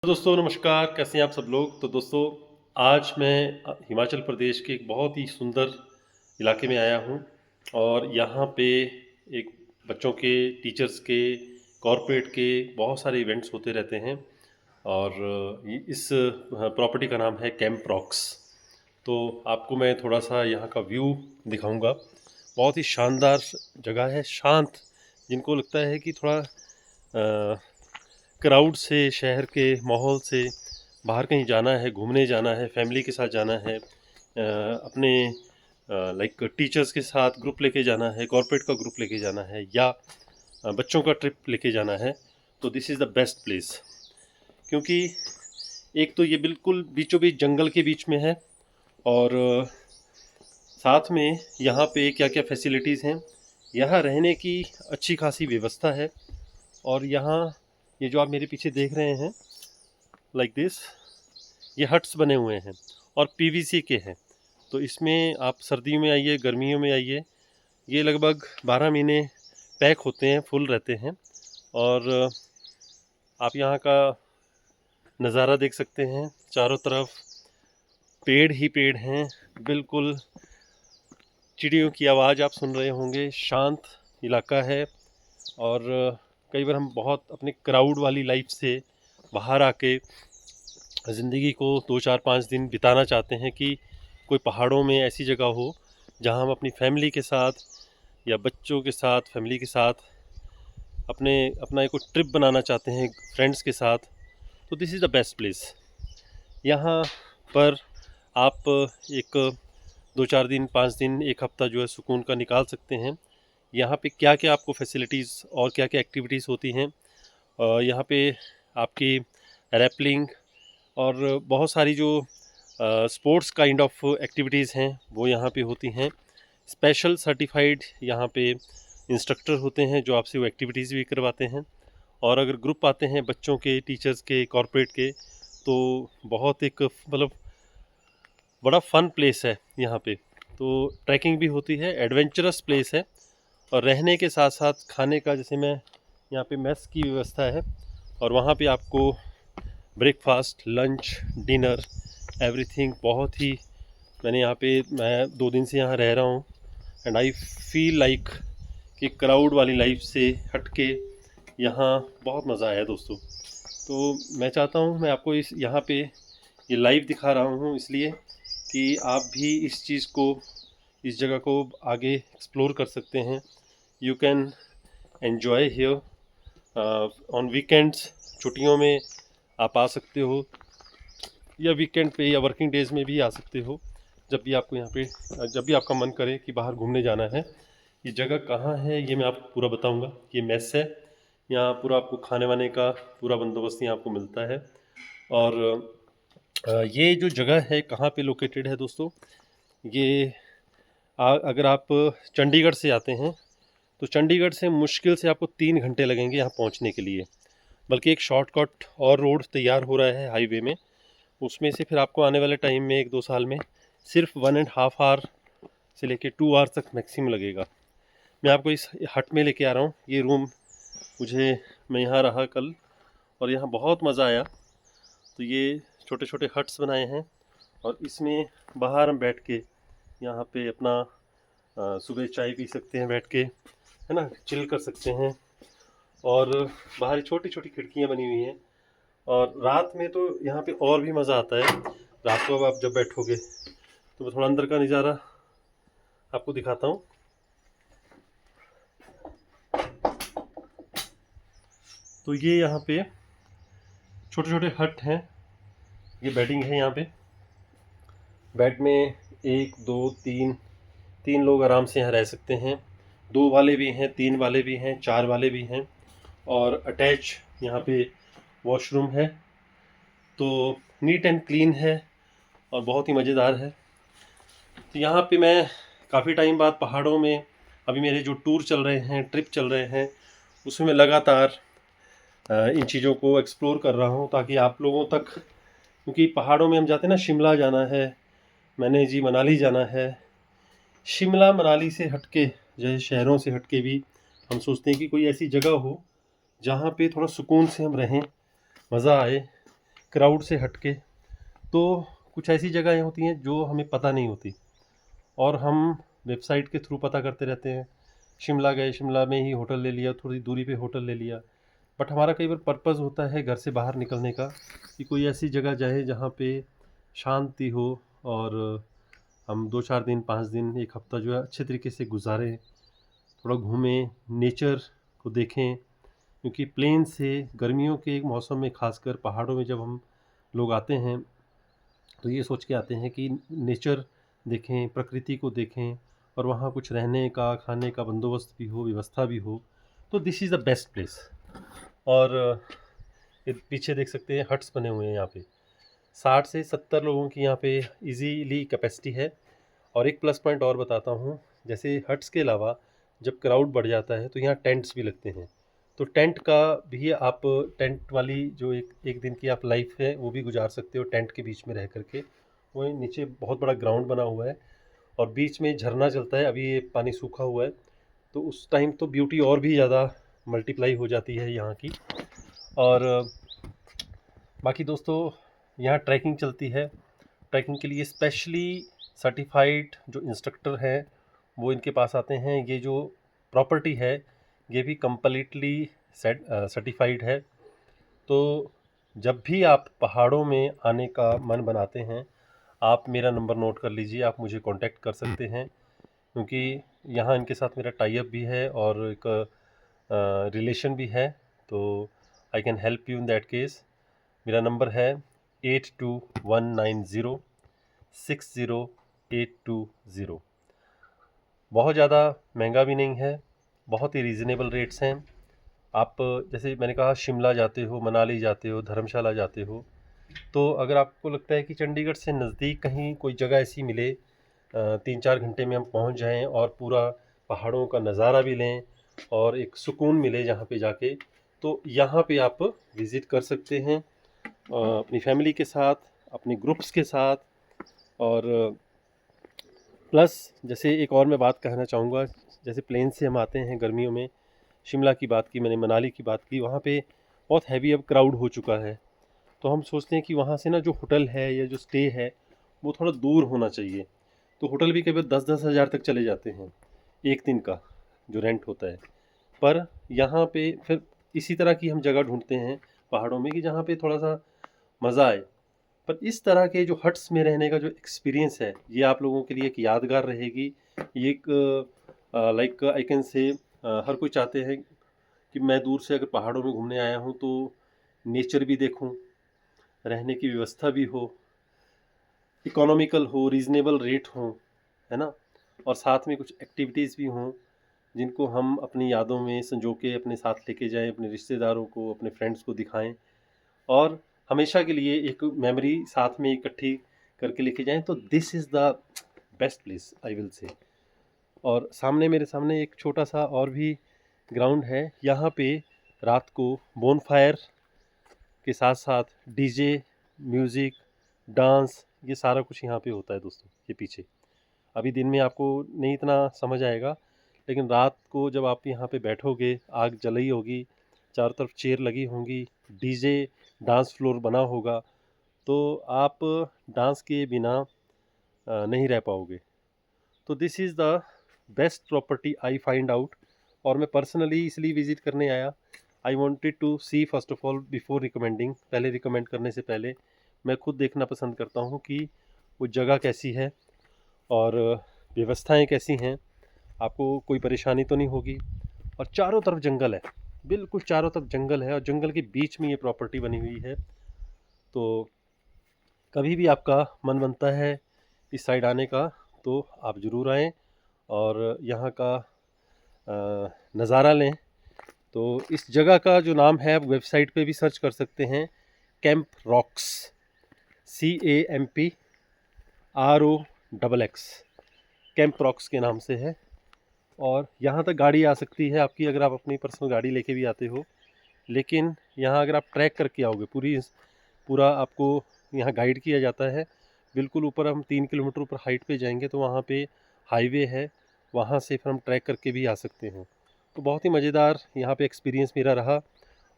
दोस्तों नमस्कार, कैसे हैं आप सब लोग। तो दोस्तों आज मैं हिमाचल प्रदेश के एक बहुत ही सुंदर इलाके में आया हूँ और यहाँ पे एक बच्चों के, टीचर्स के, कॉरपोरेट के बहुत सारे इवेंट्स होते रहते हैं और इस प्रॉपर्टी का नाम है कैंप रॉक्स। तो आपको मैं थोड़ा सा यहाँ का व्यू दिखाऊंगा। बहुत ही शानदार जगह है, शांत। जिनको लगता है कि थोड़ा क्राउड से, शहर के माहौल से बाहर कहीं जाना है, घूमने जाना है, फैमिली के साथ जाना है, अपने लाइक टीचर्स के साथ ग्रुप लेके जाना है, कॉरपोरेट का ग्रुप लेके जाना है या बच्चों का ट्रिप लेके जाना है, तो this is the best place. क्योंकि एक तो ये बिल्कुल बीचों बीच जंगल के बीच में है और साथ में यहाँ पे क्या क्या फैसिलिटीज़ हैं। यहाँ रहने की अच्छी खासी व्यवस्था है और यहाँ ये जो आप मेरे पीछे देख रहे हैं लाइक दिस, ये हट्स बने हुए हैं और पीवीसी के हैं। तो इसमें आप सर्दियों में आइए, गर्मियों में आइए, ये लगभग 12 महीने पैक होते हैं, फुल रहते हैं। और आप यहाँ का नज़ारा देख सकते हैं, चारों तरफ पेड़ ही पेड़ हैं, बिल्कुल चिड़ियों की आवाज़ आप सुन रहे होंगे, शांत इलाका है। और कई बार हम बहुत अपने क्राउड वाली लाइफ से बाहर आके ज़िंदगी को 2 4 5 दिन बिताना चाहते हैं कि कोई पहाड़ों में ऐसी जगह हो जहां हम अपनी फैमिली के साथ या बच्चों के साथ, फैमिली के साथ अपना एक ट्रिप बनाना चाहते हैं फ्रेंड्स के साथ। तो this is the best place. यहाँ पर आप एक 2 4 दिन, 5 दिन, एक हफ्ता जो है सुकून का निकाल सकते हैं। यहाँ पे क्या क्या आपको फैसिलिटीज़ और क्या क्या एक्टिविटीज़ होती हैं। यहाँ पे आपकी रैपलिंग और बहुत सारी जो स्पोर्ट्स काइंड ऑफ एक्टिविटीज़ हैं वो यहाँ पे होती हैं। स्पेशल सर्टिफाइड यहाँ पे इंस्ट्रक्टर होते हैं जो आपसे वो एक्टिविटीज़ भी करवाते हैं। और अगर ग्रुप आते हैं बच्चों के, टीचर्स के, कॉरपोरेट के, तो बहुत एक मतलब बड़ा फ़न प्लेस है यहाँ पे। तो ट्रैकिंग भी होती है, एडवेंचरस प्लेस है। और रहने के साथ साथ खाने का, जैसे मैं यहाँ पे मेस की व्यवस्था है और वहाँ पे आपको ब्रेकफास्ट, लंच, डिनर, एवरीथिंग बहुत ही, मैं 2 दिन से यहाँ रह रहा हूँ एंड आई फील लाइक कि क्राउड वाली लाइफ से हटके यहाँ बहुत मज़ा आया दोस्तों। तो मैं चाहता हूँ मैं आपको इस यहाँ पे ये लाइव दिखा रहा हूँ इसलिए कि आप भी इस चीज़ को, इस जगह को आगे एक्सप्लोर कर सकते हैं। You can enjoy here on weekends. छुट्टियों में आप आ सकते हो या वीकेंड पे या वर्किंग डेज़ में भी आ सकते हो, जब भी आपको यहाँ पे, जब भी आपका मन करे कि बाहर घूमने जाना है। ये जगह कहाँ है ये मैं आपको पूरा बताऊंगा। ये मेस है, यहाँ पूरा आपको खाने वाने का पूरा बंदोबस्त यहाँ आपको मिलता है। और ये जो जगह है कहाँ पे लोकेटेड है दोस्तों, ये अगर आप चंडीगढ़ से आते हैं तो चंडीगढ़ से मुश्किल से आपको 3 घंटे लगेंगे यहाँ पहुँचने के लिए। बल्कि एक शॉर्टकट और रोड तैयार हो रहा है हाईवे में, उसमें से फिर आपको आने वाले टाइम में 1 2 साल में सिर्फ 1.5 आवर से लेके 2 आवर तक मैक्सिमम लगेगा। मैं आपको इस हट में लेके आ रहा हूँ। ये रूम मैं यहाँ रहा कल और यहाँ बहुत मज़ा आया। तो ये छोटे छोटे हट्स बनाए हैं और इसमें बाहर हम बैठ के यहाँ पे अपना सुबह चाय पी सकते हैं बैठ के, है ना, चिल कर सकते हैं। और बाहर छोटी छोटी खिड़कियाँ बनी हुई हैं और रात में तो यहाँ पे और भी मज़ा आता है। रात को अब आप जब बैठोगे तो मैं थोड़ा अंदर का नज़ारा आपको दिखाता हूँ। तो ये यहाँ पे छोटे छोटे हट हैं, ये बेडिंग है। यहाँ पे बेड में 1 2 3 लोग आराम से यहाँ रह सकते हैं। 2 वाले भी हैं, 3 वाले भी हैं, 4 वाले भी हैं। और अटैच यहाँ पे वॉशरूम है। तो नीट एंड क्लीन है और बहुत ही मज़ेदार है। तो यहाँ पे मैं काफ़ी टाइम बाद पहाड़ों में, अभी मेरे जो टूर चल रहे हैं, ट्रिप चल रहे हैं, उसमें मैं लगातार इन चीज़ों को एक्सप्लोर कर रहा हूँ ताकि आप लोगों तक, क्योंकि पहाड़ों में हम जाते हैं ना, शिमला जाना है, मैंने जी मनाली जाना है। शिमला मनाली से हटके, जैसे शहरों से हटके भी हम सोचते हैं कि कोई ऐसी जगह हो जहाँ पे थोड़ा सुकून से हम रहें, मज़ा आए, क्राउड से हटके। तो कुछ ऐसी जगहें होती हैं जो हमें पता नहीं होती और हम वेबसाइट के थ्रू पता करते रहते हैं। शिमला गए, शिमला में ही होटल ले लिया, थोड़ी दूरी पे होटल ले लिया। बट हमारा कई बार पर्पज़ होता है घर से बाहर निकलने का कि कोई ऐसी जगह जाए जहाँ पे शांति हो और हम 2-4 दिन, 5 दिन, 1 हफ्ता जो है अच्छे तरीके से गुजारें, थोड़ा घूमें, नेचर को देखें। क्योंकि प्लेन से गर्मियों के मौसम में खासकर पहाड़ों में जब हम लोग आते हैं तो ये सोच के आते हैं कि नेचर देखें, प्रकृति को देखें और वहाँ कुछ रहने का, खाने का बंदोबस्त भी हो, व्यवस्था भी हो, तो this is the best place. और ये पीछे देख सकते हैं हट्स बने हुए हैं यहाँ पे। 60 से 70 लोगों की यहाँ पे इजीली कैपेसिटी है। और एक प्लस पॉइंट और बताता हूँ, जैसे हट्स के अलावा जब क्राउड बढ़ जाता है तो यहाँ टेंट्स भी लगते हैं। तो टेंट का भी आप, टेंट वाली जो एक एक दिन की आप लाइफ है वो भी गुजार सकते हो टेंट के बीच में रह करके। वो नीचे बहुत बड़ा ग्राउंड बना हुआ है और बीच में झरना चलता है। अभी ये पानी सूखा हुआ है तो उस टाइम तो ब्यूटी और भी ज़्यादा मल्टीप्लाई हो जाती है यहाँ की। और बाकी दोस्तों, यहाँ ट्रैकिंग चलती है। ट्रैकिंग के लिए स्पेशली सर्टिफाइड जो इंस्ट्रक्टर हैं वो इनके पास आते हैं। ये जो प्रॉपर्टी है ये भी कम्प्लीटली सर्टिफाइड है। तो जब भी आप पहाड़ों में आने का मन बनाते हैं, आप मेरा नंबर नोट कर लीजिए, आप मुझे कांटेक्ट कर सकते हैं। क्योंकि यहाँ इनके साथ मेरा टाई अप भी है और एक रिलेशन भी है, तो I can help you in that case. मेरा नंबर है 8219060820। बहुत ज़्यादा महंगा भी नहीं है, बहुत ही रीज़नेबल रेट्स हैं। आप जैसे मैंने कहा शिमला जाते हो, मनाली जाते हो, धर्मशाला जाते हो, तो अगर आपको लगता है कि चंडीगढ़ से नज़दीक कहीं कोई जगह ऐसी मिले 3-4 घंटे में हम पहुंच जाएं और पूरा पहाड़ों का नज़ारा भी लें और एक सुकून मिले जहां पे जाके, तो यहाँ पे आप विज़िट कर सकते हैं अपनी फैमिली के साथ, अपने ग्रुप्स के साथ। और प्लस जैसे एक और मैं बात कहना चाहूँगा, जैसे प्लेन से हम आते हैं गर्मियों में, शिमला की बात की मैंने, मनाली की बात की, वहाँ पे बहुत हैवी अब क्राउड हो चुका है। तो हम सोचते हैं कि वहाँ से ना जो होटल है या जो स्टे है वो थोड़ा दूर होना चाहिए। तो होटल भी कई बार 10-10 हज़ार तक चले जाते हैं एक दिन का जो रेंट होता है। पर यहाँ पे फिर इसी तरह की हम जगह ढूंढते हैं पहाड़ों में कि जहाँ पे थोड़ा सा मज़ा आए। पर इस तरह के जो हट्स में रहने का जो एक्सपीरियंस है ये आप लोगों के लिए एक यादगार रहेगी। ये एक लाइक आई कैन से, हर कोई चाहते हैं कि मैं दूर से अगर पहाड़ों में घूमने आया हूँ तो नेचर भी देखूँ, रहने की व्यवस्था भी हो, इकोनॉमिकल हो, रीज़नेबल रेट हो, है ना? और साथ में कुछ एक्टिविटीज़ भी हों जिनको हम अपनी यादों में संजो के अपने साथ लेके जाएं, अपने रिश्तेदारों को, अपने फ्रेंड्स को दिखाएं और हमेशा के लिए एक मेमोरी साथ में इकट्ठी करके लेके जाएं। तो this is the best place I will say. और सामने, मेरे सामने एक छोटा सा और भी ग्राउंड है। यहाँ पे रात को बोनफायर के साथ साथ डीजे, म्यूज़िक, डांस, ये सारा कुछ यहाँ पे होता है दोस्तों। ये पीछे अभी दिन में आपको नहीं इतना समझ आएगा, लेकिन रात को जब आप यहाँ पे बैठोगे, आग जलाई होगी, चारों तरफ चेयर लगी होंगी, डीजे, डांस फ्लोर बना होगा, तो आप डांस के बिना नहीं रह पाओगे। तो this is the best property I find out. और मैं पर्सनली इसलिए विज़िट करने आया। I wanted to see first of all before recommending. पहले रिकमेंड करने से पहले मैं खुद देखना पसंद करता हूँ कि वो जगह कैसी है और व्यवस्थाएं कैसी हैं, आपको कोई परेशानी तो नहीं होगी। और चारों तरफ जंगल है, बिल्कुल चारों तरफ जंगल है और जंगल के बीच में ये प्रॉपर्टी बनी हुई है। तो कभी भी आपका मन बनता है इस साइड आने का तो आप ज़रूर आएँ और यहाँ का नज़ारा लें। तो इस जगह का जो नाम है आप वेबसाइट पे भी सर्च कर सकते हैं, camp rocks, CAMPROXX, camp rocks के नाम से है। और यहाँ तक गाड़ी आ सकती है आपकी अगर आप अपनी पर्सनल गाड़ी लेके भी आते हो। लेकिन यहाँ अगर आप ट्रैक करके आओगे, पूरा आपको यहाँ गाइड किया जाता है। बिल्कुल ऊपर हम 3 किलोमीटर ऊपर हाइट पे जाएंगे तो वहाँ पे हाईवे है, वहाँ से फिर हम ट्रैक करके भी आ सकते हैं। तो बहुत ही मज़ेदार यहाँ पे एक्सपीरियंस मेरा रहा।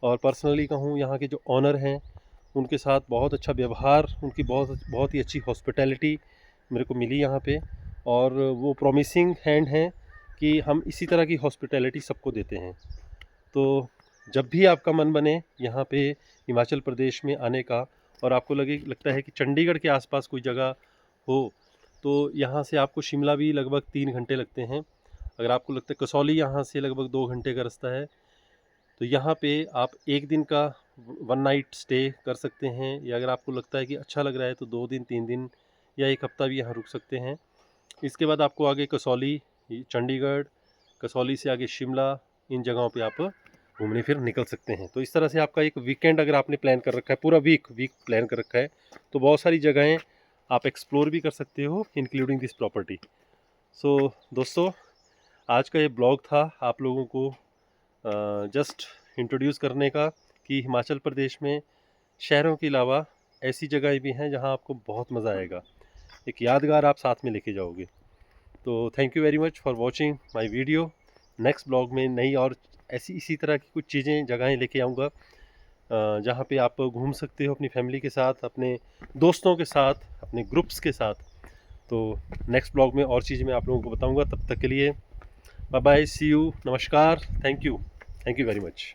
और पर्सनली कहूँ, यहाँ के जो ऑनर हैं उनके साथ बहुत अच्छा व्यवहार, उनकी बहुत बहुत ही अच्छी हॉस्पिटैलिटी मेरे को मिली यहाँ पे, और वो प्रॉमिसिंग हैंड हैं कि हम इसी तरह की हॉस्पिटैलिटी सबको देते हैं। तो जब भी आपका मन बने यहाँ पे हिमाचल प्रदेश में आने का, और आपको लगता है कि चंडीगढ़ के आसपास कोई जगह हो, तो यहाँ से आपको शिमला भी लगभग 3 घंटे लगते हैं। अगर आपको लगता है कसौली यहाँ से लगभग 2 घंटे का रास्ता है, तो यहाँ पे आप एक दिन का 1 नाइट स्टे कर सकते हैं, या अगर आपको लगता है कि अच्छा लग रहा है तो 2 दिन 3 दिन या 1 हफ्ता भी यहाँ रुक सकते हैं। इसके बाद आपको आगे कसौली, चंडीगढ़, कसौली से आगे शिमला, इन जगहों पे आप घूमने फिर निकल सकते हैं। तो इस तरह से आपका एक वीकेंड अगर आपने प्लान कर रखा है, पूरा वीक प्लान कर रखा है, तो बहुत सारी जगहें आप एक्सप्लोर भी कर सकते हो, इंक्लूडिंग दिस प्रॉपर्टी। सो दोस्तों, आज का ये ब्लॉग था आप लोगों को जस्ट इंट्रोड्यूस करने का कि हिमाचल प्रदेश में शहरों के अलावा ऐसी जगहें भी हैं जहां आपको बहुत मज़ा आएगा, एक यादगार आप साथ में लेके जाओगे। तो thank you very much for watching my video. Next blog में नई और ऐसी इसी तरह की कुछ चीज़ें, जगहें लेके आऊँगा जहाँ पे आप घूम सकते हो अपनी फैमिली के साथ, अपने दोस्तों के साथ, अपने ग्रुप्स के साथ। तो नेक्स्ट ब्लॉग में और चीज़ें मैं आप लोगों को बताऊँगा। तब तक के लिए बाय बाय, सी यू, नमस्कार, थैंक यू वेरी मच।